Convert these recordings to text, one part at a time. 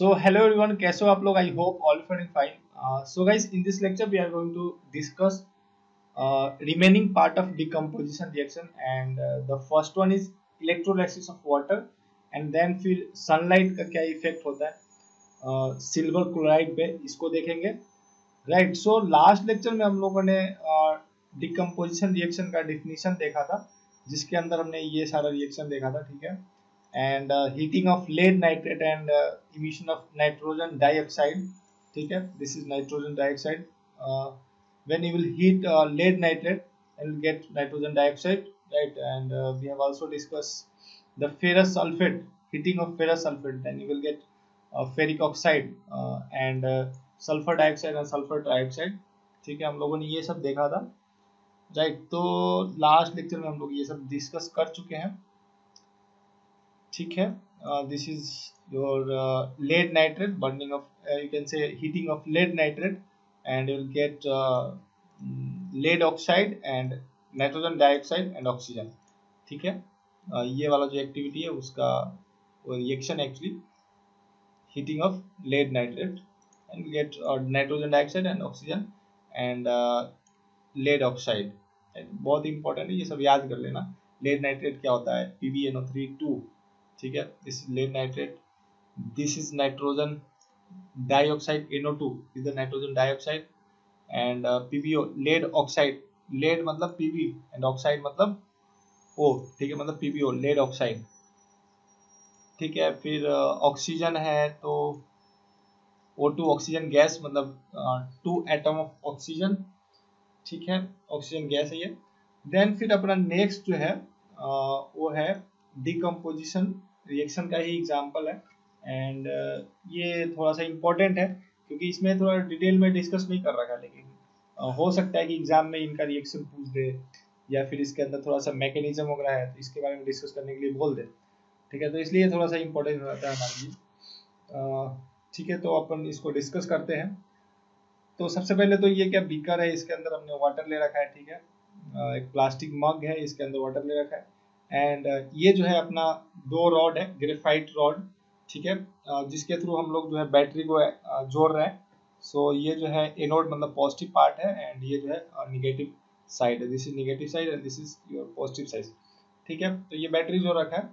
So hello everyone, कैसे हो आप लोग? I hope all fine and fine. So guys, in this lecture we are going to discuss remaining part of decomposition reaction, and the first one is electrolysis of water, and then फिर sunlight का क्या effect होता है silver chloride पे, इसको देखेंगे. Right. So last lecture में हम लोगों ने डिकम्पोजिशन रिएक्शन का डिफिनीशन देखा था, जिसके अंदर हमने ये सारा रिएक्शन देखा था. ठीक है. And heating of lead nitrate and emission of nitrogen dioxide. ठीक है. This is nitrogen dioxide. when you will heat lead nitrate and will get nitrogen dioxide, right? And we have also discussed the ferrous sulfate, heating of ferrous sulfate, then you will get ferric oxide and sulphur dioxide और sulphur trioxide. ठीक है. हम लोगों ने ये सब देखा था. राइट. तो लास्ट लेक्चर में हम लोग ये सब डिस्कस कर चुके हैं. ठीक है. This is your lead nitrate, burning of you can say heating of lead nitrate and you will get lead oxide and nitrogen dioxide and oxygen. ठीक है. ये वाला जो एक्टिविटी है उसका reaction actually heating of lead nitrate and you get nitrogen dioxide and oxygen and lead oxide. बहुत important है, ये सब याद कर लेना. lead nitrate क्या होता है? PbNO3 2. ठीक है. This is lead nitrate. This is nitrogen dioxide NO2 is the nitrogen dioxide and PbO lead oxide. lead मतलब Pb and oxide मतलब O. ठीक है. मतलब PbO lead oxide. ठीक है. फिर ऑक्सीजन है तो O2 ऑक्सीजन गैस, मतलब 2 एटम ऑफ ऑक्सीजन. ठीक है. ऑक्सीजन गैस है ये. देन फिर अपना नेक्स्ट जो है वो है डिकम्पोजिशन रिएक्शन का ही एग्जांपल है. एंड ये थोड़ा सा इम्पोर्टेंट है क्योंकि इसमें थोड़ा डिटेल में डिस्कस नहीं कर रखा, लेकिन हो सकता है कि एग्जाम में इनका रिएक्शन पूछ दे या फिर इसके अंदर थोड़ा सा मैकेनिज्म वगैरह है तो इसके बारे में डिस्कस करने के लिए बोल दे. ठीक है. तो इसलिए थोड़ा सा इम्पोर्टेंट रहता है हमारे लिए. ठीक है. तो अपन इसको डिस्कस करते हैं. तो सबसे पहले तो ये क्या बीकर है, इसके अंदर हमने वाटर ले रखा है. ठीक है. एक प्लास्टिक मग है, इसके अंदर वाटर ले रखा है. एंड ये जो है अपना 2 रॉड है, ग्रेफाइट रॉड. ठीक है. जिसके थ्रू हम लोग जो है बैटरी को जोड़ रहे हैं. सो ये जो है एनोड मतलब पॉजिटिव पार्ट है एंड ये जो है नेगेटिव साइड है. This is negative side and this is your positive side. ठीक है. तो ये बैटरी जो रखा है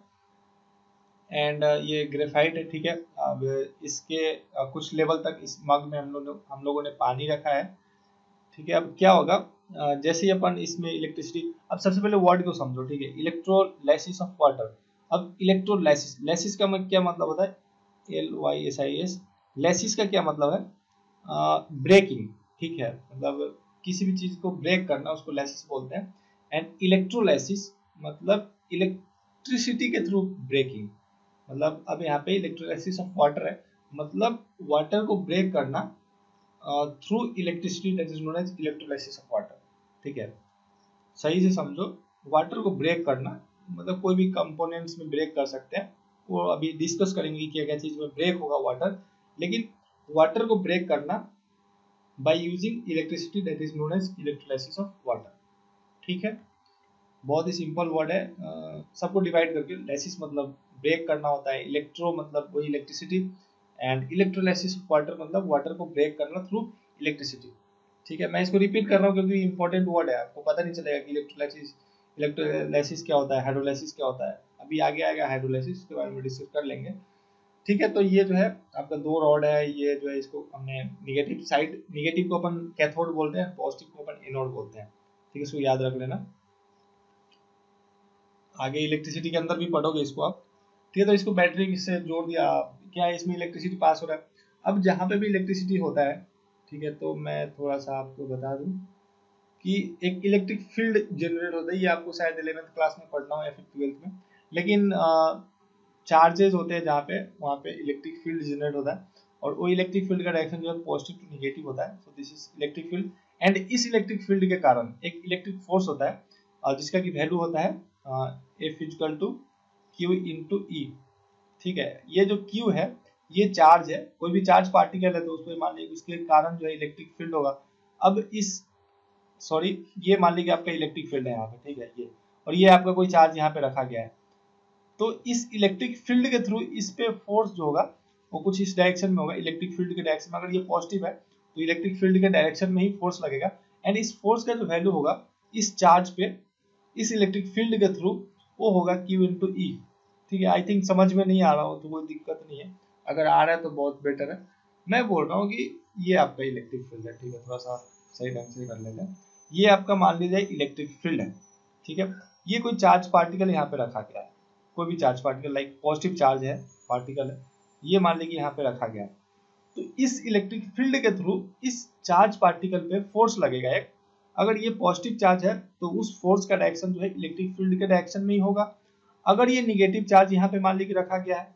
एंड ये ग्रेफाइट है. ठीक है. अब इसके कुछ लेवल तक इस मग में हम लोगों ने पानी रखा है. ठीक है. अब क्या होगा, जैसे ही अपन इसमें इलेक्ट्रिसिटी, अब सबसे पहले वर्ड को समझो. ठीक है. Electrolysis of water. अब इलेक्ट्रोलाइसिस, लाइसिस का क्या मतलब होता है? LYSIS. लाइसिस का क्या मतलब है? ब्रेकिंग. ठीक है. मतलब किसी भी चीज को ब्रेक करना उसको लाइसिस बोलते हैं. एंड इलेक्ट्रोलाइसिस मतलब इलेक्ट्रिसिटी के थ्रू ब्रेकिंग. मतलब अब यहाँ पे इलेक्ट्रोलाइसिस ऑफ वाटर है, मतलब वाटर को ब्रेक करना through electricity, that is known as electrolysis of water. ठीक है. सही से समझो. वाटर को ब्रेक करना मतलब कोई भी कंपोनेंट्स में ब्रेक कर सकते हैं, वो अभी डिस्कस करेंगे कि क्या क्या चीज में ब्रेक होगा वाटर. लेकिन वाटर को ब्रेक करना by using electricity, that is known as electrolysis of water. ठीक है. बहुत ही सिंपल वर्ड है. सबको डिवाइड करके लाइसिस मतलब ब्रेक करना होता है, इलेक्ट्रो मतलब वही electricity, and electrolysis of water मतलब वाटर को ब्रेक करना थ्रू इलेक्ट्रिसिटी. ठीक है. मैं इसको रिपीट कर रहा हूँ क्योंकि इंपॉर्टेंट वर्ड है, आपको पता नहीं चलेगा कि इलेक्ट्रोलाइसिस क्या होता है, हाइड्रोलाइसिस क्या होता है. अभी आगे आएगा हाइड्रोलाइसिस, के बारे में डिस्कस कर लेंगे. ठीक है. तो ये जो है आपका 2 रॉड है. ये जो है इसको हमने नेगेटिव साइड, नेगेटिव को अपन कैथोड बोलते हैं, पॉजिटिव को अपन एनोड बोलते हैं. ठीक है. इसको याद रख लेना, आगे इलेक्ट्रिसिटी के अंदर भी पढ़ोगे इसको आप. ठीक है. तो इसको बैटरी से जोड़ दिया, क्या है इसमें इलेक्ट्रिसिटी पास हो रहा है. अब जहाँ पे भी इलेक्ट्रिसिटी होता है, ठीक है, तो मैं थोड़ा सा आपको बता दूं कि एक इलेक्ट्रिक फील्ड जनरेट होता है. ये आपको शायद 11th क्लास में पढ़ना हो या फिर 12th में. लेकिन चार्जेस होते हैं जहाँ पे, वहाँ पे इलेक्ट्रिक फील्ड जनरेट होता है और वो इलेक्ट्रिक फील्ड का डायरेक्शन जो है पॉजिटिव टू नेगेटिव होता है. सो this is electric field. And इस इलेक्ट्रिक फील्ड के कारण एक इलेक्ट्रिक फोर्स होता है जिसका की वैल्यू होता है F equal to Q into E. ठीक है. ये जो Q है ये चार्ज है, कोई भी चार्ज पार्टिकल है तो उसको मान लीजिए उसके कारण जो है इलेक्ट्रिक फील्ड होगा. अब ये मान लीजिए आपका इलेक्ट्रिक फील्ड है यहाँ पे. ठीक है. ये और ये आपका कोई चार्ज यहाँ पे रखा गया है. तो इस इलेक्ट्रिक फील्ड के थ्रू इस पे फोर्स जो होगा वो कुछ इस डायरेक्शन में होगा, इलेक्ट्रिक फील्ड के डायरेक्शन में। अगर ये पॉजिटिव है तो इलेक्ट्रिक फील्ड के डायरेक्शन में ही फोर्स लगेगा, एंड इस फोर्स का जो वैल्यू होगा इस चार्ज पे, इस इलेक्ट्रिक फील्ड के थ्रू, वो होगा Q इंटू ई। ठीक है, आई थिंक समझ में नहीं आ रहा हो तो कोई दिक्कत नहीं है, अगर आ रहा है तो बहुत बेटर है। मैं बोल रहा हूँ कि ये आपका इलेक्ट्रिक फील्ड है। ठीक है, थोड़ा सा सही ढंग से कर लेते हैं। ये आपका मान लीजिए इलेक्ट्रिक फील्ड है। ठीक है, ये कोई चार्ज पार्टिकल यहाँ पे रखा गया है, कोई भी charge particle, like positive charge है पार्टिकल है, ये मान लीजिए यहाँ पे रखा गया है। तो इस इलेक्ट्रिक फील्ड के थ्रू इस चार्ज पार्टिकल पे फोर्स लगेगा एक। अगर ये पॉजिटिव चार्ज है तो उस फोर्स का डायरेक्शन जो है इलेक्ट्रिक फील्ड के डायरेक्शन में ही होगा। अगर ये निगेटिव चार्ज यहाँ पे मान लीजिए रखा गया है,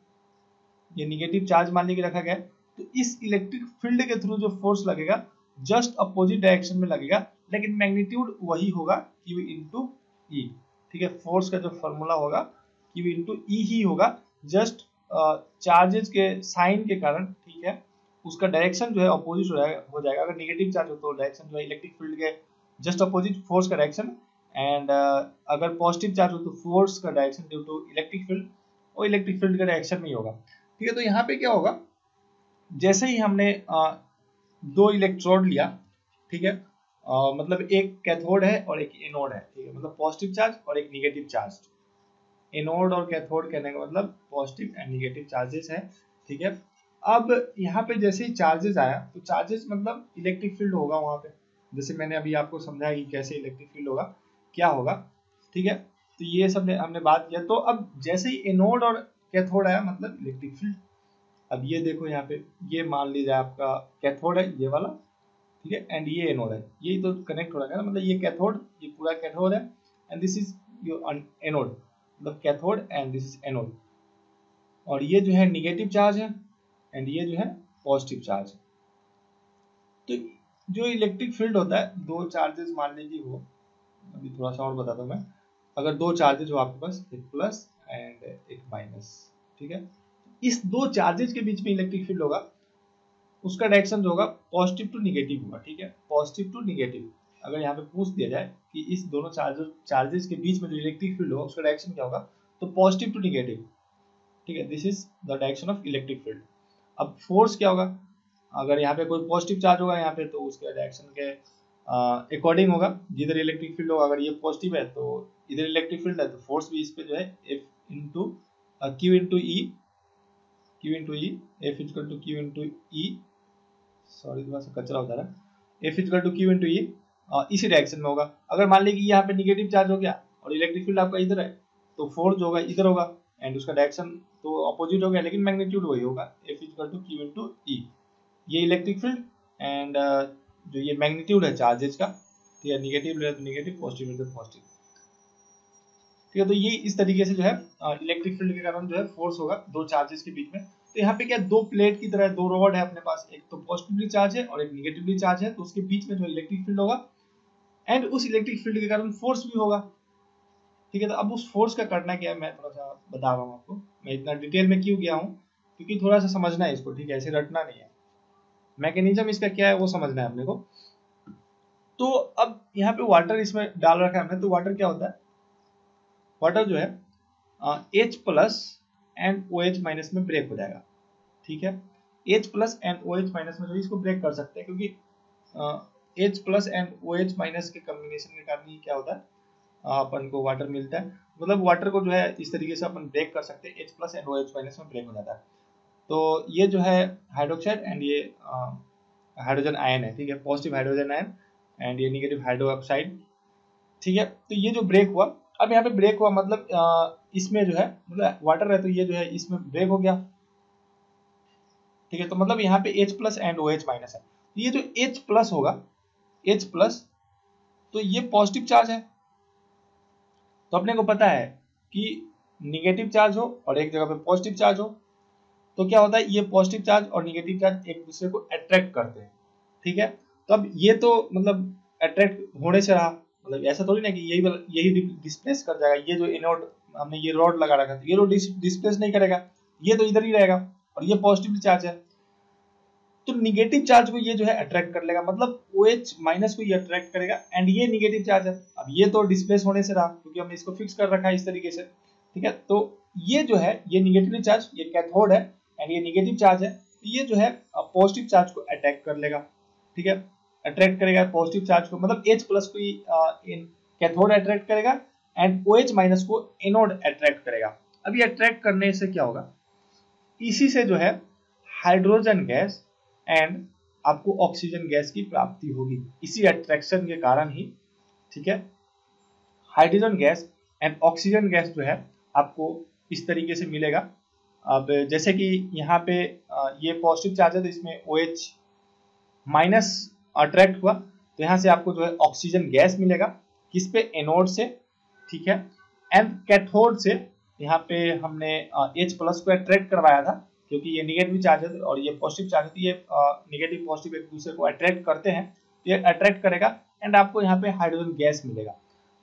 ये निगेटिव चार्ज मान लीजिए रखा गया है, तो इस इलेक्ट्रिक फील्ड के थ्रू जो फोर्स लगेगा जस्ट अपोजिट डायरेक्शन में लगेगा, लेकिन मैग्नीट्यूड वही होगा Q इंटू ई। ठीक है, फोर्स का जो फॉर्मूला होगा Q इंटू ई ही होगा, जस्ट चार्जेस के साइन के कारण। ठीक है, उसका डायरेक्शन जो है अपोजिट हो जाएगा। अगर निगेटिव चार्ज हो तो डायरेक्शन जो है इलेक्ट्रिक फील्ड के जस्ट अपोजिट फोर्स का डायरेक्शन, एंड अगर पॉजिटिव चार्ज हो तो फोर्स का direction due to electric field, और इलेक्ट्रिक फील्ड के डायरेक्शन में ही होगा। ठीक है, तो यहाँ पे क्या होगा, जैसे ही हमने दो इलेक्ट्रोड लिया, ठीक है, मतलब एक कैथोड है और एक एनोड है। ठीक है, मतलब पॉजिटिव चार्ज और एक निगेटिव चार्ज। एनोड और कैथोड कहने का मतलब पॉजिटिव एंड निगेटिव चार्जेस है। ठीक है, अब यहाँ पे जैसे ही चार्जेस आया तो चार्जेस मतलब इलेक्ट्रिक फील्ड होगा वहां पे, जैसे मैंने अभी आपको समझाया कि कैसे इलेक्ट्रिक फील्ड होगा, क्या होगा। ठीक है, तो ये सब हमने बात किया। तो अब जैसे ही एनोड और कैथोड आया मतलब इलेक्ट्रिक फील्ड। अब ये देखो यहाँ पे, ये मान लीजिए आपका कैथोड है ये वाला, ठीक है, एंड ये एनोड है, यही तो कनेक्ट हो रहा है ना, मतलब ये कैथोड, ये पूरा कैथोड है, and this is your anode, मतलब cathode and this is anode. और ये जो है निगेटिव चार्ज है एंड ये जो है पॉजिटिव चार्ज। तो जो इलेक्ट्रिक फील्ड होता है, दो चार्जेस मान लीजिए हो, अभी थोड़ा सा और बताता हूँ मैं। अगर दो चार्जेस हो आपके पास, एक प्लस एंड एक माइनस, ठीक है, इस दो चार्जेस के बीच में इलेक्ट्रिक फील्ड होगा, उसका डायरेक्शन जो होगा पॉजिटिव टू निगेटिव होगा। ठीक है, पॉजिटिव टू निगेटिव। अगर यहाँ पे पूछ दिया जाए कि इस दोनों चार्जेस के बीच में जो इलेक्ट्रिक फील्ड होगा उसका डायरेक्शन क्या होगा, तो पॉजिटिव टू निगेटिव। ठीक है, this is the direction of electric field. अब फोर्स क्या होगा, अगर यहाँ पे कोई पॉजिटिव चार्ज होगा यहाँ पे तो उसके डायरेक्शन के अकॉर्डिंग होगा, जिधर इलेक्ट्रिक फील्ड होगा। अगर ये पॉजिटिव है तो इधर इलेक्ट्रिक फील्ड है तो फोर्स भी इस पे जो है F into Q into E, Q into E, F equal to Q into E, sorry थोड़ा सा कचरा होता है, F equal to Q into E, इसी डायरेक्शन में होगा। अगर मान लीजिए कि यहाँ पे निगेटिव चार्ज हो गया और इलेक्ट्रिक फील्ड आपका इधर है, तो फोर्स जो होगा इधर होगा एंड उसका डायरेक्शन तो अपोजिट हो गया, लेकिन मैग्नीट्यूड वही होगा, F equal to Q into E. ये इलेक्ट्रिक फील्ड एंड जो ये मैग्नीट्यूड है चार्जेस का, ठीक है, निगेटिव ले तो निगेटिव, पॉजिटिव ले तो पॉजिटिव। ठीक है, तो ये इस तरीके से जो है इलेक्ट्रिक फील्ड के कारण जो है फोर्स होगा दो चार्जेस के बीच में। तो यहाँ पे क्या, दो प्लेट की तरह दो रॉड है अपने पास, एक तो पॉजिटिवली चार्ज है और एक निगेटिवली चार्ज है, तो उसके बीच में जो इलेक्ट्रिक फील्ड होगा एंड उस इलेक्ट्रिक फील्ड के कारण फोर्स भी होगा। ठीक है, तो अब उस फोर्स का करना क्या है मैं थोड़ा सा बता रहा हूँ आपको। मैं इतना डिटेल में क्यों गया हूँ, क्योंकि थोड़ा सा समझना है इसको। ठीक है, ऐसे रटना नहीं है, मैकेनिज्म इसका क्या है वो समझना है अपने को। तो अब यहाँ पे वाटर इसमें डाल रखा है हमने, तो वाटर क्या होता है, वाटर जो है H plus and OH minus में ब्रेक हो जाएगा। ठीक है, H plus and OH minus में जो इसको ब्रेक कर सकते हैं, क्योंकि H plus and OH minus के कम्बिनेशन के कारण ही क्या होता है, अपन को वाटर मिलता है। मतलब वाटर को जो है इस तरीके से अपन ब्रेक कर सकते हैं, H plus and OH minus में ब्रेक हो जाता है। तो ये जो है हाइड्रोक्साइड एंड ये हाइड्रोजन आयन है। ठीक है, पॉजिटिव हाइड्रोजन आयन एंड ये निगेटिव हाइड्रोक्साइड। ठीक है, तो ये जो ब्रेक हुआ, अब यहाँ पे ब्रेक हुआ मतलब इसमें जो है, मतलब वाटर है तो ये जो है इसमें ब्रेक हो गया। ठीक है, तो मतलब यहाँ पे H plus and OH minus है, तो ये जो H प्लस होगा, H प्लस, तो ये पॉजिटिव चार्ज है। तो अपने को पता है कि निगेटिव चार्ज हो और एक जगह पे पॉजिटिव चार्ज हो तो क्या होता है, ये पॉजिटिव चार्ज और निगेटिव चार्ज एक दूसरे को अट्रैक्ट करते हैं। ठीक है, तो अब ये तो मतलब अट्रैक्ट होने से रहा, मतलब ऐसा थोड़ी ना कि यही डिस्प्लेस कर जाएगा। ये जो एनोड हमने ये रॉड लगा रखा था, ये रॉड डिस्प्लेस नहीं करेगा, ये तो इधर ही रहेगा और ये पॉजिटिव चार्ज है, तो निगेटिव चार्ज को ये जो है अट्रैक्ट कर लेगा, मतलब OH माइनस को ये अट्रैक्ट करेगा एंड ये निगेटिव चार्ज है। अब ये तो डिस्प्लेस होने से रहा क्योंकि हमने इसको फिक्स कर रखा है इस तरीके से। ठीक है, तो ये जो है ये निगेटिवली चार्ज, ये कैथोड है एंड ये निगेटिव चार्ज है, तो ये जो है पॉजिटिव चार्ज को अटैक कर लेगा, ठीक है, अट्रैक्ट करेगा पॉजिटिव चार्ज को, मतलब H प्लस को इन कैथोड अट्रैक्ट करेगा एंड OH माइनस को एनोड अट्रैक्ट करेगा। अब ये अट्रैक्ट करने से क्या होगा, इसी से जो है हाइड्रोजन गैस एंड आपको ऑक्सीजन गैस की प्राप्ति होगी, इसी अट्रैक्शन के कारण ही, ठीक है। Hydrogen gas and oxygen gas जो है आपको इस तरीके से मिलेगा। अब जैसे कि यहाँ पे ये पॉजिटिव चार्ज है तो इसमें OH माइनस अट्रैक्ट हुआ, तो यहाँ से आपको जो है ऑक्सीजन गैस मिलेगा, किस पे, एनोड से, ठीक है। एंड कैथोड से यहाँ पे हमने H प्लस को अट्रैक्ट करवाया था, क्योंकि ये निगेटिव चार्ज है और ये पॉजिटिव चार्ज है, तो ये निगेटिव पॉजिटिव एक दूसरे को अट्रैक्ट करते हैं, तो ये अट्रैक्ट करेगा एंड आपको यहाँ पे हाइड्रोजन गैस मिलेगा।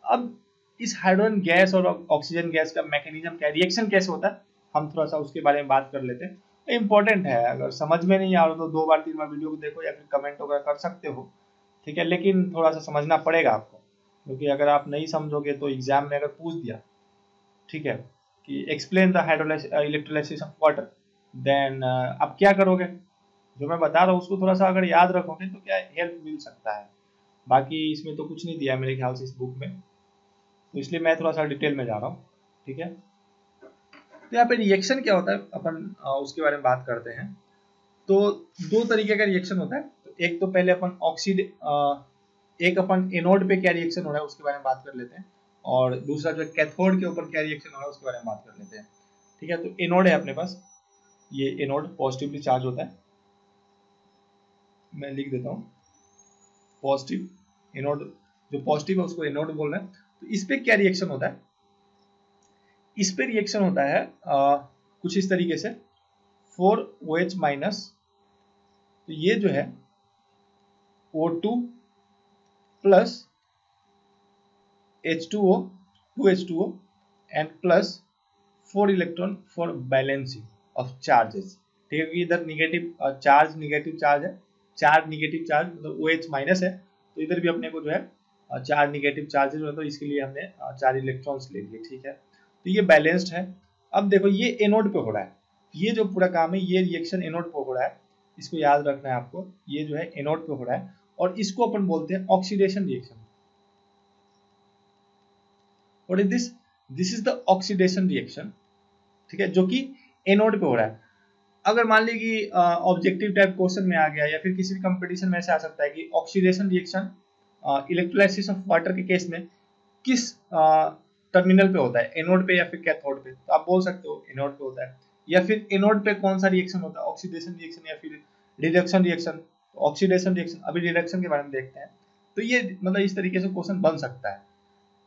अब इस हाइड्रोजन गैस और ऑक्सीजन गैस का मैकेनिज्म क्या, रिएक्शन कैसे होता है, हम थोड़ा सा उसके बारे में बात कर लेते हैं। इंपॉर्टेंट है, अगर समझ में नहीं आ रहा तो 2 बार 3 बार वीडियो को देखो या फिर कमेंट वगैरह कर सकते हो, ठीक है, लेकिन थोड़ा सा समझना पड़ेगा आपको, क्योंकि अगर आप नहीं समझोगे तो एग्जाम में अगर पूछ दिया, ठीक है, कि explain the electrolysis of water, then आप क्या करोगे, जो मैं बता रहा हूँ उसको थोड़ा सा अगर याद रखोगे तो क्या हेल्प मिल सकता है। बाकी इसमें तो कुछ नहीं दिया है मेरे ख्याल से इस बुक में, तो इसलिए मैं थोड़ा सा डिटेल में जा रहा हूँ, ठीक है। तो यहाँ पे रिएक्शन क्या होता है अपन उसके बारे में बात करते हैं। तो 2 तरीके का रिएक्शन होता है, तो एक तो पहले अपन एक अपन एनोड पे क्या रिएक्शन हो रहा है उसके बारे में बात कर लेते हैं, और दूसरा जो कैथोड के ऊपर क्या रिएक्शन हो रहा है उसके बारे में बात कर लेते हैं, ठीक है। तो एनोड है अपने पास, ये एनोड पॉजिटिवली चार्ज होता है, मैं लिख देता हूँ पॉजिटिव एनोड, जो पॉजिटिव है उसको एनोड बोल रहे हैं। तो इस पे क्या रिएक्शन होता है, इस पे रिएक्शन होता है कुछ इस तरीके से 4OH माइनस, तो ये जो है O2 plus H2O 2H2O and plus 4 electron for balancing of charges, ठीक है। इधर निगेटिव चार्ज है, चार्ज निगेटिव चार्ज मतलब OH माइनस है, तो इधर भी अपने को जो है चार निगेटिव चार्जेस है, तो इसके लिए हमने 4 इलेक्ट्रॉन्स ले लिए, ठीक है। तो ये बैलेंस्ड है। अब देखो ये एनोड पे हो रहा है, ये जो पूरा काम है ये रिएक्शन एनोड पे हो रहा है, इसको याद रखना है आपको, ये जो है एनोड पे हो रहा है और इसको अपन बोलते हैं oxidation reaction. What is this, this is the oxidation reaction, ठीक है, जो कि एनोड पे हो रहा है। अगर मान ली कि ऑब्जेक्टिव टाइप क्वेश्चन में आ गया या फिर किसी भी कंपटीशन में ऐसे आ सकता है कि oxidation reaction electrolysis of water के केस में किस टर्मिनल पे होता है, एनोड पे या फिर कैथोड पे, तो आप बोल सकते हो एनोड पे होता है, या फिर एनोड पे कौन सा रिएक्शन होता है, ऑक्सीडेशन रिएक्शन या फिर रिडक्शन रिएक्शन। ऑक्सीडेशन रिएक्शन, अभी रिडक्शन के बारे में देखते हैं। तो ये मतलब इस तरीके से क्वेश्चन बन सकता है,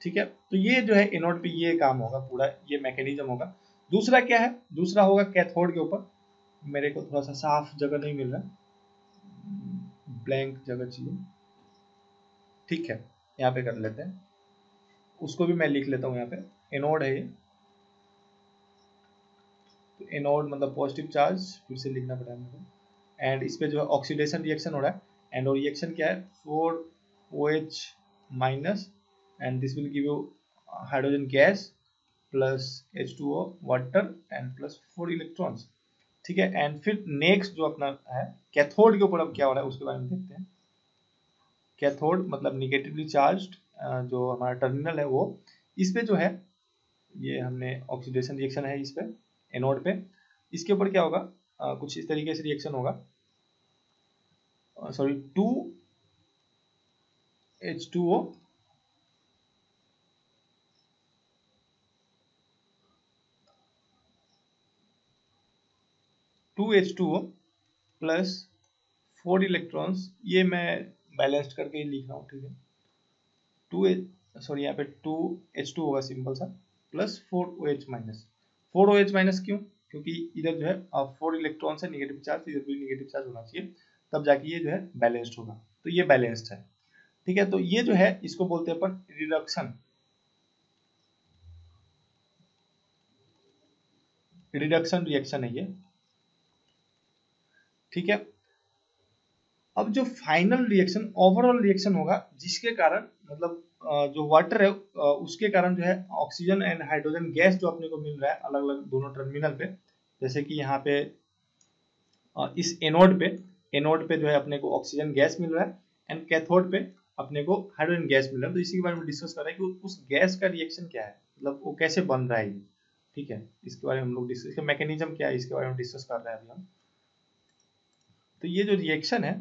ठीक है। तो ये जो है एनोड पे ये काम होगा, पूरा ये मैकेनिज्म होगा। दूसरा क्या है, दूसरा होगा कैथोड के ऊपर, मेरे को थोड़ा सा साफ जगह नहीं मिल रहा, ब्लैंक जगह चाहिए, ठीक है, यहाँ पे कर लेते हैं, उसको भी मैं लिख लेता हूँ यहाँ पे, एनोड है ये, तो एनोड मतलब पॉजिटिव चार्ज, फिर से लिखना पड़ा मेरे को, एंड इस पे जो है ऑक्सीडेशन रिएक्शन हो रहा है, एंड वो रिएक्शन क्या है 4OH minus and this will give you hydrogen gas plus H2O water and plus 4 electrons, ठीक है। एंड फिर नेक्स्ट जो अपना है कैथोड के ऊपर अब क्या हो रहा है उसके बारे में देखते हैं। कैथोड मतलब निगेटिवली चार्ज्ड जो हमारा टर्मिनल है वो, इस पे जो है ये हमने ऑक्सीडेशन रिएक्शन है इस पे एनोड पे, इसके ऊपर क्या होगा कुछ इस तरीके से रिएक्शन होगा, सॉरी 2H2O प्लस 4 इलेक्ट्रॉन्स, ये मैं बैलेंस्ड करके ही लिख रहा हूँ, ठीक है। 2 यहाँ पे 2H2 होगा सिंपल सा, plus 4OH minus. 4OH minus क्यों, क्योंकि इधर जो है 4 इलेक्ट्रॉन है निगेटिव चार्ज, इधर भी निगेटिव चार्ज होना चाहिए, तब जाके ये जो है बैलेंस्ड होगा, तो ये बैलेंस्ड है, ठीक है। तो ये जो है इसको बोलते हैं अपन रिडक्शन, रिडक्शन रिएक्शन है ये, ठीक है। अब जो फाइनल रिएक्शन ओवरऑल रिएक्शन होगा जिसके कारण मतलब जो वाटर है उसके कारण जो है ऑक्सीजन एंड हाइड्रोजन गैस जो अपने को मिल रहा है अलग अलग दोनों टर्मिनल पे, जैसे कि यहाँ पे इस एनोड पे जो है अपने को ऑक्सीजन गैस मिल रहा है एंड कैथोड पे अपने को हाइड्रोजन गैस मिल रहा है। तो इसी के बारे में डिस्कस कर रहे हैं कि उस गैस का रिएक्शन क्या है, मतलब वो कैसे बन रहा है ये, ठीक है। इसके बारे में हम लोग डिस्कस, इसका मैकेनिज्म क्या है इसके बारे में डिस्कस कर रहे हैं अभी हम। तो ये जो रिएक्शन है,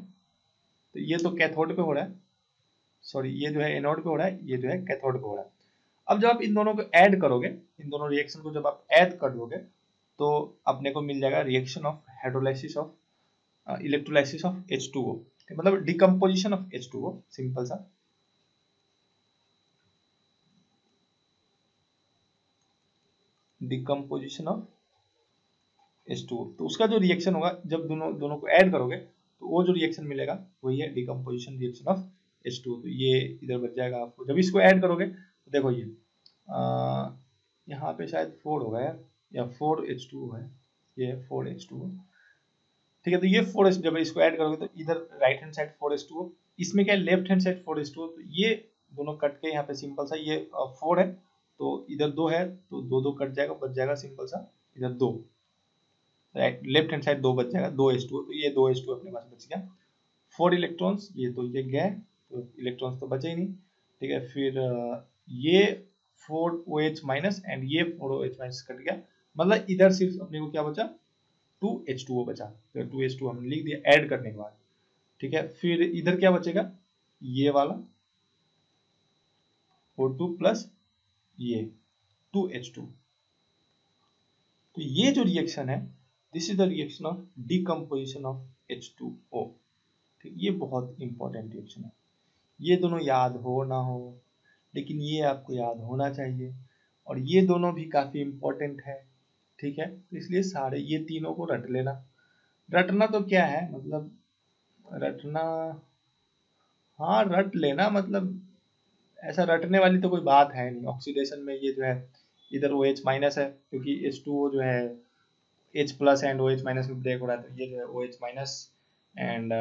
तो ये तो कैथोड पे हो रहा है, सॉरी ये जो है एनोड पे हो रहा है, ये जो है कैथोड पे हो रहा है। अब जब आप इन दोनों को ऐड करोगे, इन दोनों रिएक्शन को जब आप ऐड कर दोगे तो अपने को मिल जाएगा reaction of hydrolysis of electrolysis of H2O, मतलब डिकम्पोजिशन ऑफ H2O, सिंपल सा। डिकम्पोजिशन ऑफ H2O, तो उसका जो रिएक्शन होगा जब दोनों को ऐड करोगे तो वो जो रिएक्शन मिलेगा वही है डिकम्पोजिशन रिएक्शन ऑफ H2O। तो ये इधर बच जाएगा आपको जब इसको ऐड करोगे। तो देखो ये यहाँ पे शायद 4 होगा यार, या 4H2O है, ये 4H2O, ठीक है। तो ये 4 जब इसको ऐड करोगे तो इधर राइट हैंड साइड 4H2O, इसमें क्या है लेफ्ट हैंड साइड 4H2O। तो ये दोनों कट के यहाँ पे सिंपल सा ये 4 है तो इधर 2 है तो 2 कट जाएगा, बच जाएगा सिंपल सा इधर 2, राइट लेफ्ट हैंड साइड 2 बच जाएगा 2H2O। तो ये 2H2O अपने पास बच गया। 4 इलेक्ट्रॉन्स, ये तो ये गए तो इलेक्ट्रॉन्स तो बचे ही नहीं, ठीक है। फिर ये 4OH माइनस एंड ये 4OH माइनस कट गया, मतलब इधर सिर्फ अपने को क्या बचा 2H2O बचा। तो 2H2O हमने लिख दिया ऐड करने के बाद, ठीक है। फिर इधर क्या बचेगा ये वाला O2 प्लस ये 2H2। तो ये जो रिएक्शन है this is the reaction of decomposition of H2O, ठीक। ये बहुत इंपॉर्टेंट रिएक्शन है, ये दोनों याद हो ना हो लेकिन ये आपको याद होना चाहिए, और ये दोनों भी काफी इंपॉर्टेंट है, ठीक है। तो इसलिए सारे ये तीनों को रट लेना। रटना तो क्या है, मतलब रटना, हाँ रट लेना, मतलब ऐसा रटने वाली तो कोई बात है नहीं। ऑक्सीडेशन में ये जो है इधर OH माइनस है क्योंकि H2O जो है H plus and OH minus में ब्रेक हो रहा है, तो ये जो है OH माइनस एंड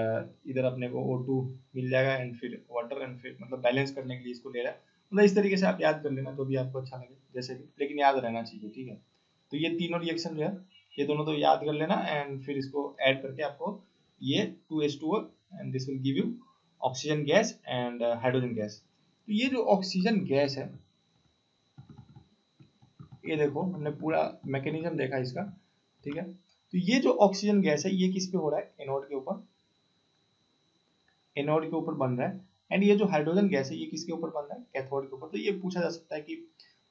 इधर अपने को O2 मिल जाएगा एंड फिर वाटर एंड फिर मतलब बैलेंस करने के लिए इसको ले रहा है। मतलब इस तरीके से आप याद कर लेना तो भी आपको अच्छा लगे जैसे भी, लेकिन याद रहना चाहिए, ठीक है। तो ये तीनों रिएक्शन जो है ये दोनों तो याद कर लेना एंड फिर इसको ऐड करके आपको ये 2H2O and this will give you oxygen gas and hydrogen gas. तो ये जो ऑक्सीजन गैस है, ये देखो हमने पूरा मैकेनिज्म देखा इसका, ठीक है। तो ये जो ऑक्सीजन गैस है ये किस पे हो रहा है एनोड के ऊपर, एनोड के ऊपर बन रहा है। एंड ये जो हाइड्रोजन गैस है ये किसके ऊपर बन रहा है कैथोड के ऊपर। तो ये पूछा जा सकता है कि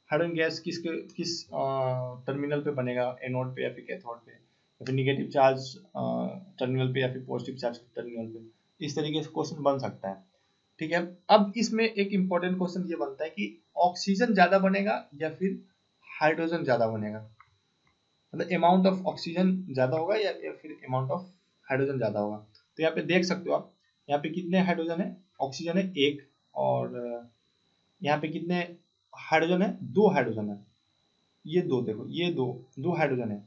हाइड्रोजन गैस किस टर्मिनल पे बनेगा, एनोड पे या फिर कैथोड पे, या फिर निगेटिव चार्ज टर्मिनल पे या फिर पॉजिटिव चार्ज टर्मिनल पे। इस तरीके से क्वेश्चन बन सकता है, ठीक है। अब इसमें एक इंपॉर्टेंट क्वेश्चन ये बनता है कि ऑक्सीजन ज्यादा बनेगा या फिर हाइड्रोजन ज्यादा बनेगा, मतलब अमाउंट ऑफ ऑक्सीजन ज्यादा होगा या फिर अमाउंट ऑफ हाइड्रोजन ज्यादा होगा। तो यहाँ पे देख सकते हो आप, यहाँ पे कितने हाइड्रोजन है, ऑक्सीजन है 1, और यहाँ पे कितने हाइड्रोजन है, 2 हाइड्रोजन है, ये 2 देखो ये 2 हाइड्रोजन है,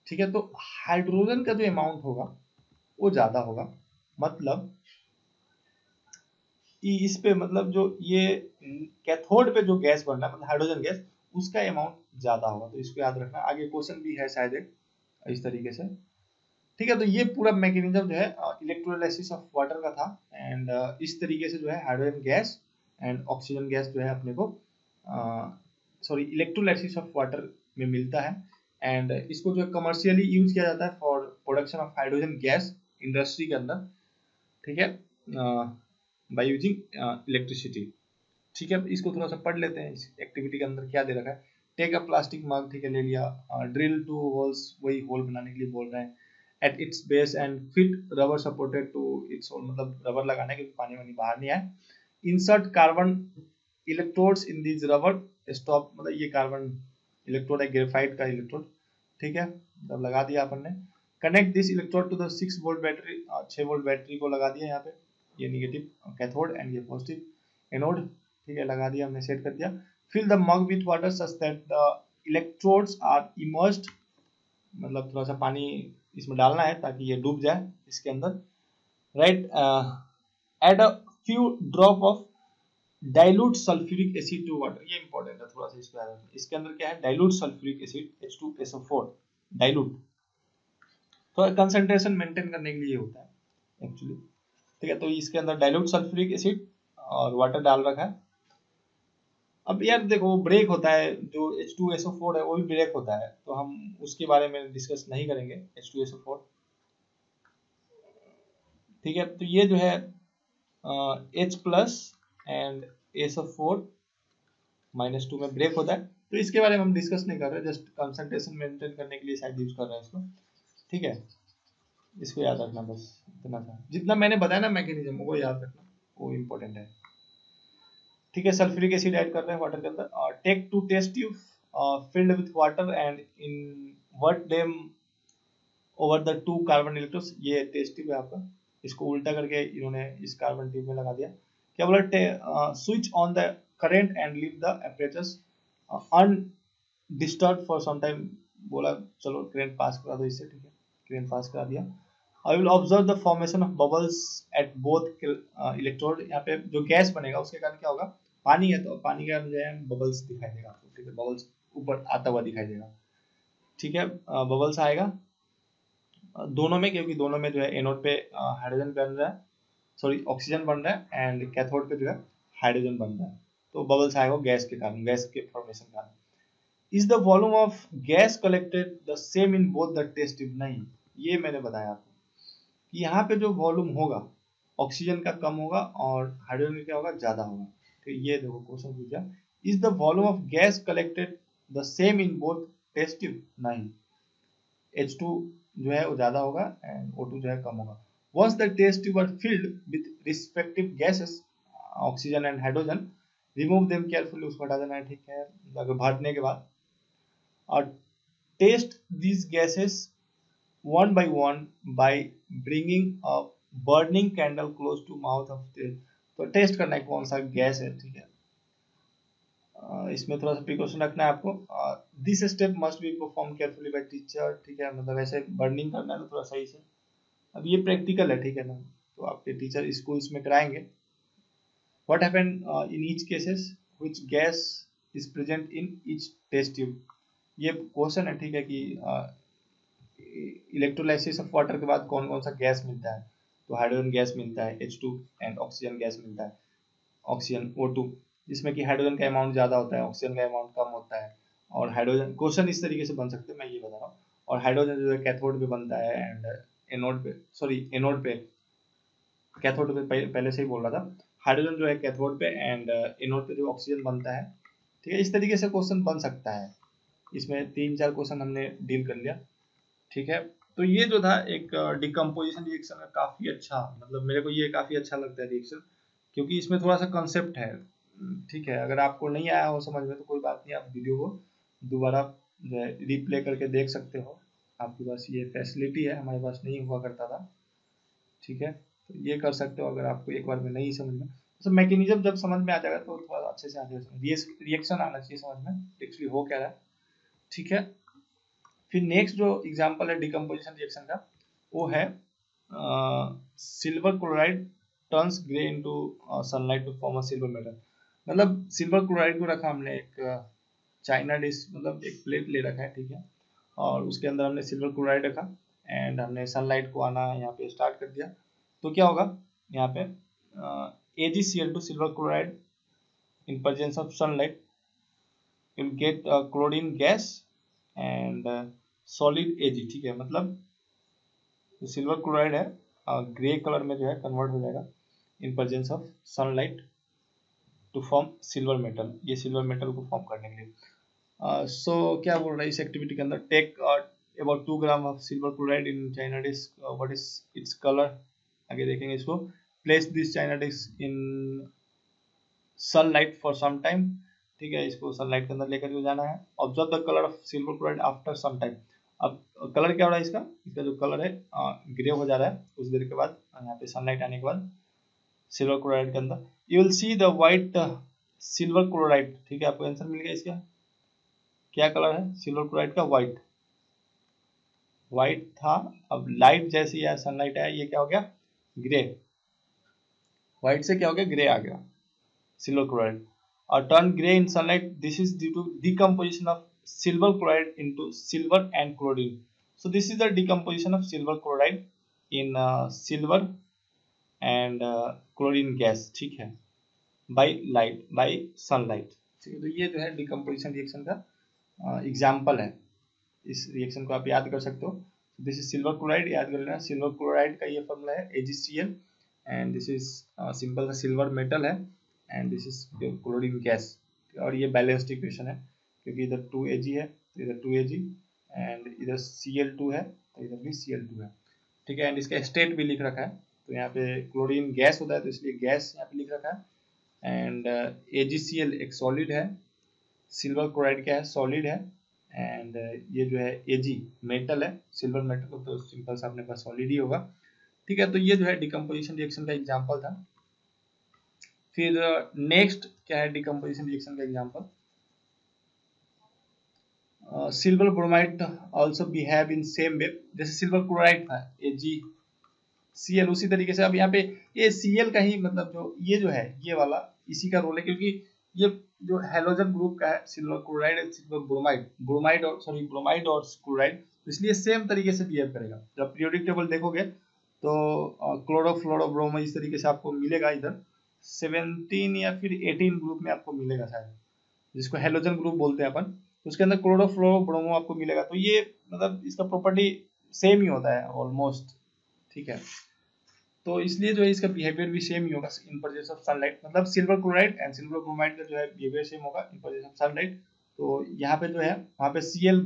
ठीक है। तो हाइड्रोजन का जो अमाउंट होगा वो ज्यादा होगा, मतलब इस पे मतलब जो ये कैथोड पे जो गैस बन रहा है मतलब हाइड्रोजन गैस, उसका अमाउंट ज्यादा होगा। तो इसको याद रखना, आगे क्वेश्चन भी है शायद एक इस तरीके से, ठीक है। तो ये पूरा मैकेनिज्म जो है इलेक्ट्रोलाइसिस ऑफ वाटर का था एंड इस तरीके से जो है hydrogen gas and oxygen gas जो है अपने को सॉरी इलेक्ट्रोलाइसिस ऑफ वाटर में मिलता है। एंड इसको जो है कमर्शियली यूज किया जाता है for production of hydrogen gas industry के अंदर, ठीक है, बाय यूजिंग इलेक्ट्रिसिटी, ठीक है। इसको थोड़ा सा पढ़ लेते हैं इस एक्टिविटी के अंदर क्या दे रखा है। टेक अ प्लास्टिक मग, ठीक है, ले लिया, ड्रिल 2 होल्स, वही होल बनाने के लिए बोल रहे हैं, at its base and fit rubber supported to its hole, मतलब रबर लगाना है क्योंकि पानी वानी बाहर नहीं आए। Insert carbon electrodes in this rubber stop, मतलब ये कार्बन इलेक्ट्रोड है ग्रेफाइट का इलेक्ट्रोड, ठीक है, तब लगा दिया अपन ने। Connect this electrode to the 6 volt battery, 6 volt battery को लगा दिया यहाँ पे, ये निगेटिव कैथोड एंड ये पॉजिटिव एनोड, ठीक है, लगा दिया हमने, सेट कर दिया। Fill the mug with water such that the electrodes are immersed, मतलब थोड़ा सा पानी इसमें डालना है ताकि ये डूब जाए इसके अंदर, right. Add a few drop of dilute sulphuric acid to water, ये इंपॉर्टेंट है थोड़ा सा इसको याद रखना। इसके अंदर क्या है dilute sulphuric acid H2SO4 dilute, तो कंसंट्रेशन मेंटेन करने के लिए होता है एक्चुअली, ठीक है। तो इसके अंदर डाइल्यूट सल्फ्यूरिक एसिड और वाटर डाल रखा है। अब यार देखो ब्रेक होता है, जो H2SO4 है वो भी ब्रेक होता है, तो हम उसके बारे में डिस्कस नहीं करेंगे H2SO4, ठीक है। तो ये जो है H प्लस एंड SO4 -2 में ब्रेक होता है, तो इसके बारे में हम डिस्कस नहीं कर रहे, जस्ट कंसंट्रेशन मेंटेन करने के लिए शायद यूज कर रहे हैं इसको, ठीक है। इसको याद रखना, बस इतना था, जितना मैंने बताया ना मैकेनिज्म वो याद रखना, वो इम्पोर्टेंट है, ठीक है। सल्फ्यूरिक एसिड ऐड कर रहे हैं वाटर के अंदर, और take 2 test tube filled with water and invert them over the 2 carbon electrodes. ये टेस्ट ट्यूब है आपका, इसको उल्टा करके इन्होंने इस कार्बन ट्यूब में लगा दिया। क्या बोला, switch on the current and leave the apertures undisturbed for some time. बोला चलो करंट पास करा दो इससे, ठीक है, करंट पास करा दिया। I will observe the formation of bubbles at both electrode. यहाँ पे जो गैस बनेगा उसके कारण क्या होगा, पानी है तो पानी के कारण जो है बबल्स दिखाई देगा आपको, ठीक है, बबल्स ऊपर आता हुआ दिखाई देगा, ठीक है। बबल्स आएगा दोनों में, क्योंकि दोनों में जो है एनोड पे हाइड्रोजन बन रहा है, सॉरी ऑक्सीजन बन रहा है, एंड कैथोड पे जो है हाइड्रोजन बन रहा है, तो बबल्स आएगा गैस के कारण, गैस के फॉर्मेशन के कारण। Is the volume of gas collected the same in both the test tube? नहीं, ये मैंने बताया आपको कि यहाँ पे जो वॉल्यूम होगा ऑक्सीजन का कम होगा और हाइड्रोजन का क्या होगा, ज्यादा होगा, तो ये देखो क्वेश्चन पूछा, is the volume of gas collected the same in both test tube? नहीं, H2 जो है वो ज्यादा होगा एंड O2 जो है कम होगा। Once the test tube are filled with respective gases, oxygen and hydrogen, remove them carefully, उसको हटा देना है, ठीक है, अगर भरने के बाद, और test these gases one by one by bringing a burning candle close to mouth of the, तो टेस्ट करना है कौन सा गैस है, ठीक है। इसमें थोड़ा सा प्रिकॉशन रखना है आपको। This step must be perform carefully by teacher, ठीक है, मतलब ऐसे बर्निंग करना है तो थोड़ा सही से। अब ये प्रैक्टिकल है, ठीक है ना, तो आपके टीचर स्कूल्स में कराएंगे। What happen in each cases, which gas is present in each test tube? ये क्वेश्चन है, ठीक है, कि इलेक्ट्रोलाइसिस ऑफ वाटर के बाद कौन कौन सा गैस मिलता है, तो हाइड्रोजन गैस मिलता है H2 एंड ऑक्सीजन गैस मिलता है, ऑक्सीजन O2, जिसमें कि हाइड्रोजन का अमाउंट ज्यादा होता है, ऑक्सीजन का अमाउंट कम होता है। और हाइड्रोजन क्वेश्चन इस तरीके से बन सकते हैं, मैं ये बता रहा हूँ। और हाइड्रोजन जो है कैथोड पे बनता है एंड एनोड पे, सॉरी एनोड पे, कैथोड पे पहले से ही बोल रहा था, हाइड्रोजन जो है कैथोड पे एंड एनोड पे जो ऑक्सीजन बनता है, ठीक है। इस तरीके से क्वेश्चन बन सकता है, इसमें 3-4 क्वेश्चन हमने डील कर लिया, ठीक है। तो ये जो था एक डिकम्पोजिशन रिएक्शन का काफी अच्छा, मतलब मेरे को ये काफी अच्छा लगता है रिएक्शन, क्योंकि इसमें थोड़ा सा कंसेप्ट है, ठीक है। अगर आपको नहीं आया हो समझ में तो कोई बात नहीं, आप वीडियो को दोबारा जो है रिप्ले करके देख सकते हो, आपके पास ये फैसिलिटी है, हमारे पास नहीं हुआ करता था, ठीक है। तो ये कर सकते हो अगर आपको एक बार में नहीं समझ में, तो मैकेनिज्म जब समझ में आ जाएगा तो थोड़ा अच्छे से आ जाएगा, रिएक्शन आना चाहिए समझ में एक्चुअली हो क्या रहा है, ठीक है। फिर नेक्स्ट जो एग्जांपल है डिकम्पोजिशन रिएक्शन का, वो है silver chloride turns grey into sunlight to form a silver metal. मतलब सिल्वर क्लोराइड को रखा हमने एक चाइना डिश, मतलब एक प्लेट ले रखा है, ठीक है, और उसके अंदर हमने सिल्वर क्लोराइड रखा एंड हमने सनलाइट को आना यहाँ पे स्टार्ट कर दिया, तो क्या होगा यहाँ पे AgCl2 silver chloride in presence of sunlight will get chlorine gas and solid Ag, ठीक है। मतलब जो सिल्वर क्लोराइड है ग्रे कलर में जो है कन्वर्ट हो जाएगा in presence of sunlight to form silver metal, ये सिल्वर मेटल को फॉर्म करने के लिए। सो क्या बोल रहा है इस एक्टिविटी के अंदर, take about 2 gram of silver chloride in china disk, what is its colour, आगे देखेंगे इसको। Place this china disk in sunlight for some time, ठीक है, इसको सनलाइट के अंदर लेकर के जाना है। Observe the colour of silver chloride after some time. अब कलर क्या हो रहा है इसका, इसका जो कलर है ग्रे हो जा रहा है कुछ देर के बाद, यहाँ पे सनलाइट आने के बाद सिल्वर क्लोराइड के अंदर, you will see the white silver chloride, ठीक है, आपको आंसर मिल गया इसका। क्या कलर है सिल्वर क्लोराइड का, व्हाइट, व्हाइट था, अब लाइट जैसे ही सनलाइट आया ये क्या हो गया, ग्रे, व्हाइट से क्या हो गया, ग्रे आ गया सिल्वर क्लोराइड, और turn grey in sunlight, this is due to decomposition of silver chloride into silver and chlorine. So this is the decomposition of silver chloride in silver and chlorine gas, ठीक है, by sunlight। ठीक है, तो ये जो है decomposition reaction का example है। इस रिएक्शन को आप याद कर सकते हो। दिस इज सिल्वर क्लोराइड, याद कर लेना। सिल्वर क्लोराइड का ये फॉर्मूला है AgCl and this is simple सा सिल्वर मेटल है and this is chlorine gas. और ये बैलेंस्ड इक्वेशन है क्योंकि इधर 2Ag है तो इधर 2Ag एंड इधर Cl2 है तो इधर भी Cl2 है, ठीक है। एंड इसका स्टेट भी लिख रखा है, तो यहाँ पे क्लोरीन गैस होता है तो इसलिए गैस यहाँ पे लिख रखा है। एंड AgCl एक सॉलिड है, सिल्वर क्लोराइड क्या है, सॉलिड है। एंड ये जो है Ag मेटल है, सिल्वर मेटल तो सिंपल सा अपने पास सॉलिड ही होगा, ठीक है। तो ये जो है डिकम्पोजिशन रिएक्शन का एग्जांपल था। फिर नेक्स्ट क्या है डिकम्पोजिशन रिएक्शन का example, silver bromide also behave in same way. जैसे सिल्वर क्लोराइड था AgCl, उसी तरीके से अब यहाँ पे ये Cl का ही मतलब जो ये जो है ये वाला इसी का रोल है, क्योंकि ये जो हेलोजन ग्रुप का है silver chloride, silver bromide, bromide और क्लोराइड, इसलिए सेम तरीके से बिहेव करेगा। जब पीरियोडिक टेबल देखोगे तो क्लोरोफ्लोरोब्रोमो इस तरीके से आपको मिलेगा, इधर 17 या फिर 18 ग्रुप में आपको मिलेगा शायद, जिसको हेलोजन ग्रुप बोलते हैं अपन, तो उसके अंदर क्लोरोफ्लोरोब्रोमो आपको मिलेगा। तो ये मतलब इसका प्रॉपर्टी सेम ही होता है ऑलमोस्ट, ठीक है। तो इसलिए जो है इसका बिहेवियर भी सेम ही होगा इन प्रेजेंस ऑफ सनलाइट। मतलब silver chloride and silver bromide का जो है बिहेवियर सेम होगा इन प्रेजेंस ऑफ सनलाइट। तो यहाँ पे जो है वहाँ पे Cl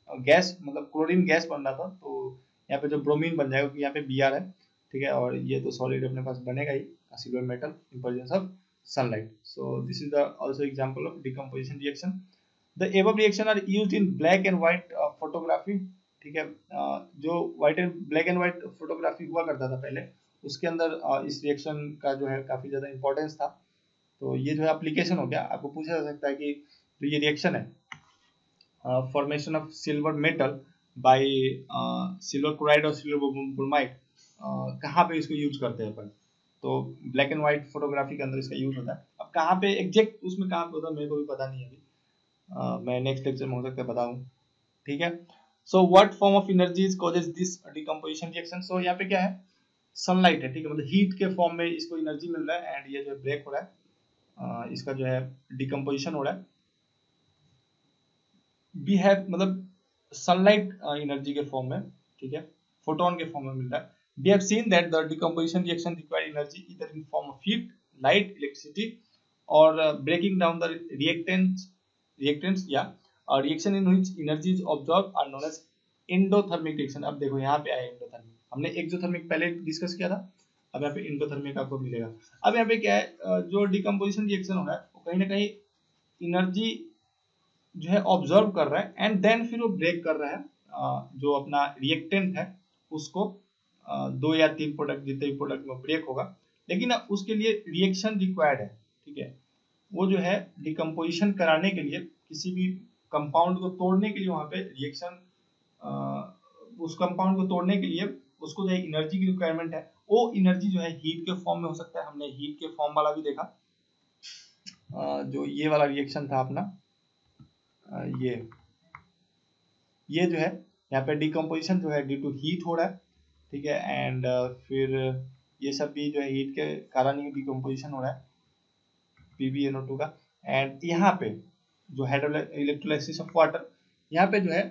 गैस मतलब क्लोरीन गैस बन रहा था, तो यहाँ पे जो ब्रोमीन बन जाएगा क्योंकि यहाँ पे Br है, ठीक है। और ये तो सॉलिड अपने पास बनेगा ही silver metal in presence of sunlight. So this is the also example of decomposition reaction. The above reaction are used in black and white photography, ठीक है। जो white and black and white photography हुआ करता था पहले, उसके अंदर इस रिएक्शन का जो है काफी ज्यादा इंपॉर्टेंस था। तो ये जो है एप्लीकेशन हो गया। आपको पूछा जा सकता है कि जो ये रिएक्शन है formation of silver metal by silver chloride और सिल्वर ब्रोमाइड, कहाँ पे इसको यूज करते हैं अपन, तो ब्लैक एंड व्हाइट फोटोग्राफी के अंदर इसका यूज होता है। अब कहाँ पे एग्जैक्ट उसमें कहाँ पे होता है मेरे को भी पता नहीं है अभी, मैं नेक्स्ट लेक्चर में हो सकता है बताऊं, ठीक है। So what form of energies causes this decomposition reaction. So यहाँ पे क्या है, सनलाइट है, ठीक है। मतलब हीट के फॉर्म में इसको एनर्जी मिल रहा है एंड ये जो है ब्रेक हो रहा है, इसका जो है डिकम्पोजिशन हो रहा है। वी हैव मतलब सनलाइट एनर्जी के फॉर्म में, ठीक है, फोटोन के फॉर्म में मिल रहा है। We have seen that the decomposition reaction require energy either in form of heat, light, electricity और ब्रेकिंग डाउन द रिएक्टेंट्स या reaction in which energy is absorb are known as endothermic reaction. अब देखो यहाँ पे आया endothermic, हमने exothermic पहले discuss किया था, अब यहाँ पे एंडोथर्मिक आपको मिलेगा। अब यहाँ पे क्या है, जो डिकम्पोजिशन रिएक्शन हो रहा है वो कहीं ना कहीं एनर्जी जो है ऑब्जर्व कर रहा है एंड देन फिर वो ब्रेक कर रहा है, जो अपना रिएक्टेंट है उसको 2 या 3 प्रोडक्ट जितने भी प्रोडक्ट में ब्रेक होगा, लेकिन उसके लिए रिएक्शन रिक्वायर्ड है, ठीक है। वो जो है डिकम्पोजिशन कराने के लिए किसी भी कंपाउंड को तोड़ने के लिए वहां पे रिएक्शन, उस कंपाउंड को तोड़ने के लिए उसको जो एनर्जी की रिक्वायरमेंट है, वो एनर्जी जो है हीट के फॉर्म में हो सकता है। हमने हीट के फॉर्म वाला भी देखा, जो ये वाला रिएक्शन था अपना, ये जो है यहाँ पे डिकम्पोजिशन जो है ड्यू टू हीट हो रहा है, ठीक है। एंड फिर ये सब भी जो है हीट के कारण ही डिकम्पोजिशन हो रहा है PbNO2 का। एंड यहाँ पे जो इलेक्ट्रोलाइसिस ऑफ वाटर, यहाँ पे जो है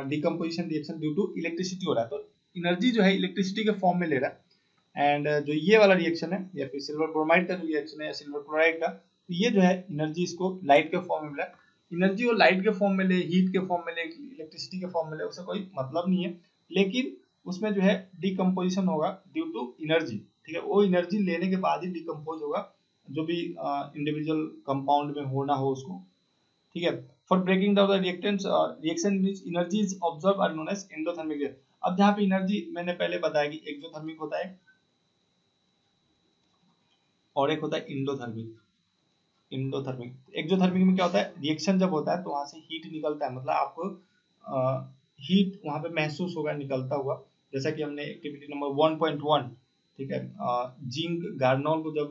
decomposition reaction due to electricity हो रहा है, तो एनर्जी जो है इलेक्ट्रिसिटी के फॉर्म में ले रहा है। एंड जो ये वाला रिएक्शन है या फिर सिल्वर ब्रोमाइड का जो रिएक्शन है या सिल्वर क्लोराइड का, तो ये जो है एनर्जी इसको लाइट के फॉर्म में मिला है। एनर्जी वो लाइट के फॉर्म में ले, हीट के फॉर्म में ले, इलेक्ट्रिसिटी के फॉर्म में ले, उससे कोई मतलब नहीं है, लेकिन उसमें जो है डिकम्पोजिशन होगा ड्यू टू एनर्जी, ठीक है। वो एनर्जी लेने के बाद ही डिकम्पोज होगा जो भी इंडिविजुअल कंपाउंड में हो ना हो उसको, ठीक है। For breaking down the reactants reaction which energy is observe are known as endothermic. अब जहाँ पे एनर्जी मैंने पहले बताया कि एक्सोथर्मिक होता है और एक होता है इंडोथर्मिक। एक्सोथर्मिक में क्या होता है, रिएक्शन जब होता है तो वहां से हीट निकलता है, मतलब आपको हीट वहां पे महसूस होगा निकलता हुआ, जैसा कि हमने एक्टिविटी नंबर 1.1, ठीक है, जिंक गार्नोल को जब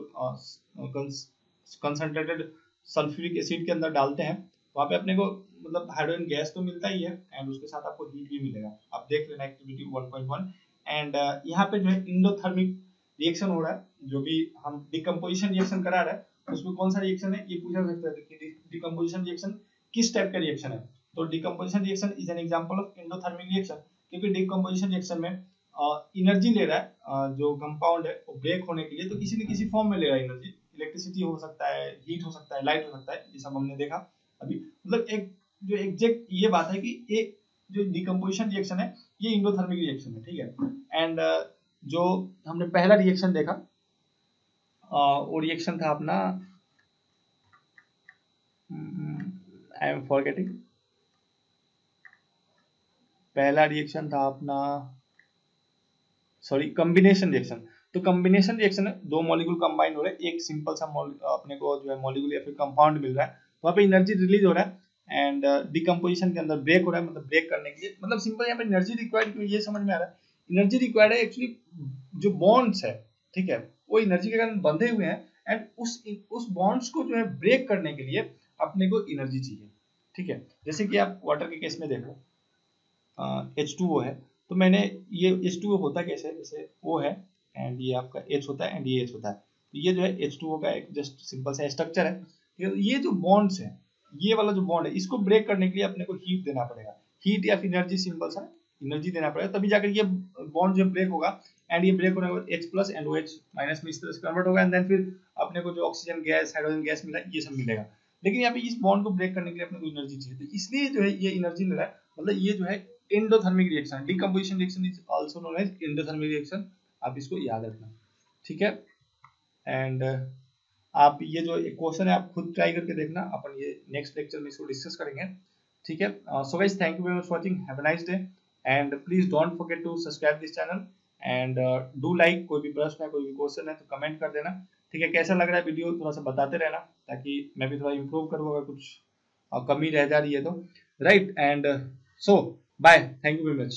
कंसंट्रेटेड सल्फ्यूरिक एसिड के अंदर डालते हैं, वहां पे अपने को मतलब हाइड्रोजन गैस तो मिलता ही है एंड उसके साथ आपको हीट भी मिलेगा। आप देख लेना एक्टिविटी 1.1। एंड यहाँ पे जो है इंडोथर्मिक रिएक्शन हो रहा है, जो भी हम डिकम्पोजिशन रिएक्शन करा रहे हैं उसमें कौन सा रिएक्शन है ये पूछा सकता है कि डिकम्पोजिशन रिएक्शन किस टाइप का रिएक्शन है। तो decomposition reaction is an example of endothermic reaction, क्योंकि डिकम्पोजिशन रिएक्शन में एनर्जी ले रहा है जो कंपाउंड है वो ब्रेक होने के लिए, तो किसी न किसी फॉर्म में ले रहा है एनर्जी। इलेक्ट्रिसिटी हो सकता है, हीट हो सकता है, लाइट हो सकता है, ये सब हमने देखा अभी। मतलब एक जो एग्जैक्ट ये बात है कि ये जो डिकम्पोजिशन रिएक्शन है ये इंडोथर्मिक रिएक्शन है, ठीक है। एंड जो हमने पहला रिएक्शन देखा वो रिएक्शन था अपना, आई एम फॉरगेटिंग, पहला रिएक्शन था अपना सॉरी कॉम्बिनेशन रिएक्शन। तो कॉम्बिनेशन रिएक्शन में दो मॉलिक्यूल कंबाइन हो रहे हैं, एक सिंपल सा अपने को जो है मॉलिक्यूल या फिर कंपाउंड मिल रहा है, वहाँ पे एनर्जी रिलीज हो रहा है एंड डिकम्पोजिशन के अंदर ब्रेक हो रहा है। मतलब ब्रेक करने के लिए मतलब सिंपल यहाँ पे एनर्जी रिक्वायर्ड क्यों ये समझ में आ रहा है। एनर्जी रिक्वायर्ड है एक्चुअली जो बॉन्ड्स है, ठीक है, वो एनर्जी के कारण बंधे हुए हैं एंड उस बॉन्ड्स को जो है ब्रेक करने के लिए अपने को एनर्जी चाहिए, ठीक है। जैसे कि आप वाटर के केस में देखो H2O है, तो मैंने ये H2O होता कैसे, जैसे O है एंड ये आपका H होता है एंड ये H होता है, तो ये जो है H2O का एक जस्ट सिंपल सा स्ट्रक्चर है। ये जो बॉन्ड्स है, ये वाला जो बॉन्ड है इसको ब्रेक करने के लिए अपने को हीट देना पड़ेगा, हीट या फिर एनर्जी, सिंपल सा एनर्जी देना पड़ेगा, तभी जाकर ये बॉन्ड जो ब्रेक होगा एंड ये ब्रेक होने के बाद H plus and OH minus में इस तरह से कन्वर्ट होगा एंड देन फिर अपने को जो ऑक्सीजन गैस, हाइड्रोजन गैस मिला ये सब मिलेगा। लेकिन यहाँ पे इस बॉन्ड को ब्रेक करने के लिए अपने को एनर्जी चाहिए, तो इसलिए जो है ये एनर्जी ले रहा है। मतलब ये जो है endothermic reaction, decomposition reaction is also known as endothermic reaction, आप इसको याद रखना, ठीक है। एंड आप ये जो क्वेश्चन है आप खुद ट्राई करके देखना, अपन ये नेक्स्ट लेक्चर में इसको डिस्कस करेंगे, ठीक है। So guys thank you very much watching, have a nice day and please don't forget to subscribe this channel and do like. कोई भी प्रश्न है, कोई भी क्वेश्चन है तो कमेंट कर देना, ठीक है। कैसा लग रहा है वीडियो थोड़ा सा बताते रहना ताकि मैं भी थोड़ा इम्प्रूव करूँ अगर कुछ कमी रह जा रही है तो, right. And so bye, thank you very much.